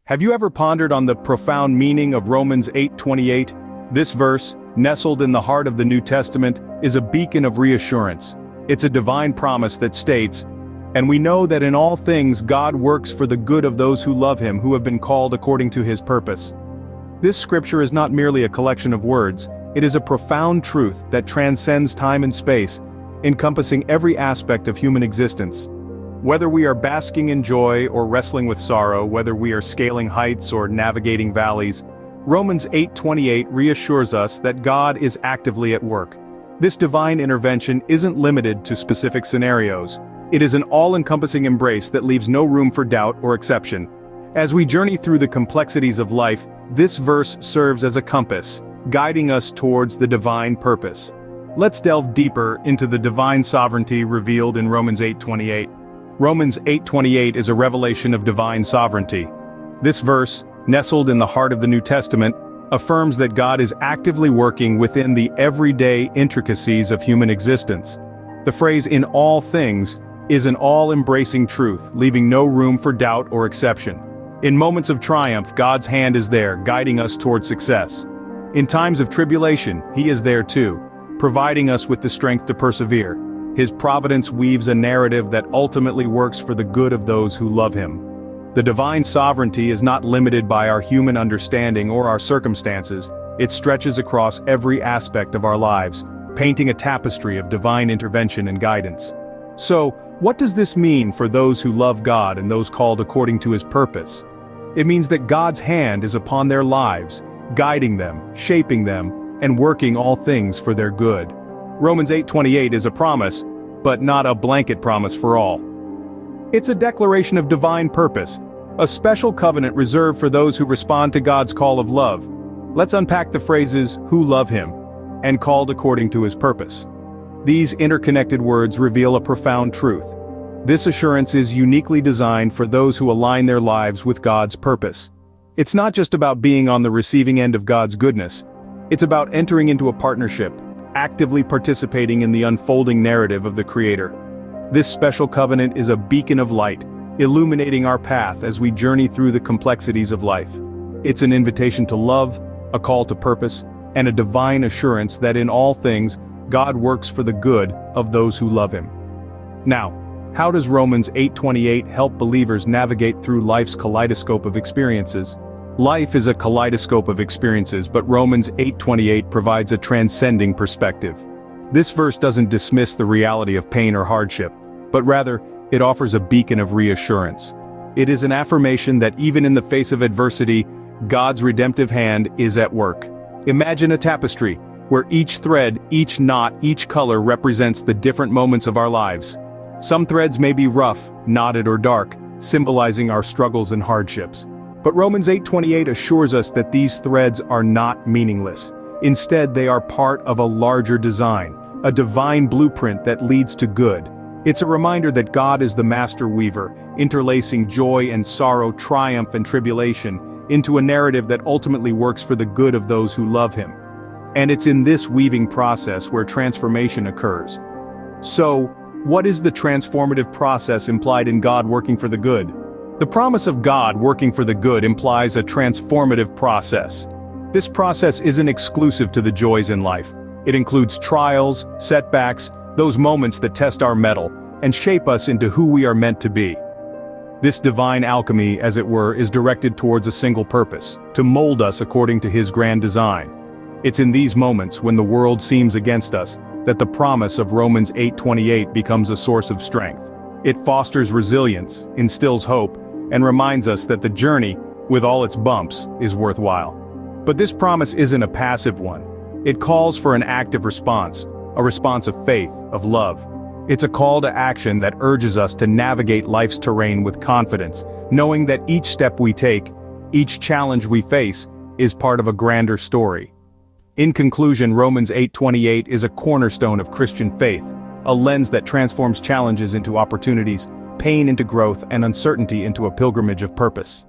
Have you ever pondered on the profound meaning of Romans 8:28? This verse, nestled in the heart of the New Testament, is a beacon of reassurance. It's a divine promise that states, "And we know that in all things God works for the good of those who love him, who have been called according to his purpose." This scripture is not merely a collection of words, it is a profound truth that transcends time and space, encompassing every aspect of human existence. Whether we are basking in joy or wrestling with sorrow, whether we are scaling heights or navigating valleys, Romans 8:28 reassures us that God is actively at work. This divine intervention isn't limited to specific scenarios. It is an all-encompassing embrace that leaves no room for doubt or exception. As we journey through the complexities of life, this verse serves as a compass, guiding us towards the divine purpose. Let's delve deeper into the divine sovereignty revealed in Romans 8:28. Romans 8:28 is a revelation of divine sovereignty. This verse, nestled in the heart of the New Testament, affirms that God is actively working within the everyday intricacies of human existence. The phrase "in all things" is an all-embracing truth, leaving no room for doubt or exception. In moments of triumph, God's hand is there, guiding us toward success. In times of tribulation, He is there too, providing us with the strength to persevere. His providence weaves a narrative that ultimately works for the good of those who love Him. The divine sovereignty is not limited by our human understanding or our circumstances. It stretches across every aspect of our lives, painting a tapestry of divine intervention and guidance. So, what does this mean for those who love God and those called according to His purpose? It means that God's hand is upon their lives, guiding them, shaping them, and working all things for their good. Romans 8:28 is a promise, but not a blanket promise for all. It's a declaration of divine purpose, a special covenant reserved for those who respond to God's call of love. Let's unpack the phrases "who love Him" and "called according to His purpose." These interconnected words reveal a profound truth. This assurance is uniquely designed for those who align their lives with God's purpose. It's not just about being on the receiving end of God's goodness. It's about entering into a partnership, actively participating in the unfolding narrative of the Creator. This special covenant is a beacon of light, illuminating our path as we journey through the complexities of life. It's an invitation to love, a call to purpose, and a divine assurance that in all things, God works for the good of those who love Him. Now, how does Romans 8:28 help believers navigate through life's kaleidoscope of experiences? Life is a kaleidoscope of experiences, but Romans 8:28 provides a transcending perspective. This verse doesn't dismiss the reality of pain or hardship, but rather, it offers a beacon of reassurance. It is an affirmation that even in the face of adversity, God's redemptive hand is at work. Imagine a tapestry, where each thread, each knot, each color represents the different moments of our lives. Some threads may be rough, knotted or dark, symbolizing our struggles and hardships. But Romans 8:28 assures us that these threads are not meaningless. Instead, they are part of a larger design, a divine blueprint that leads to good. It's a reminder that God is the master weaver, interlacing joy and sorrow, triumph and tribulation, into a narrative that ultimately works for the good of those who love Him. And it's in this weaving process where transformation occurs. So, what is the transformative process implied in God working for the good? The promise of God working for the good implies a transformative process. This process isn't exclusive to the joys in life. It includes trials, setbacks, those moments that test our mettle, and shape us into who we are meant to be. This divine alchemy, as it were, is directed towards a single purpose, to mold us according to His grand design. It's in these moments, when the world seems against us, that the promise of Romans 8:28 becomes a source of strength. It fosters resilience, instills hope, and reminds us that the journey, with all its bumps, is worthwhile. But this promise isn't a passive one. It calls for an active response, a response of faith, of love. It's a call to action that urges us to navigate life's terrain with confidence, knowing that each step we take, each challenge we face, is part of a grander story. In conclusion, Romans 8:28 is a cornerstone of Christian faith, a lens that transforms challenges into opportunities, pain into growth, and uncertainty into a pilgrimage of purpose.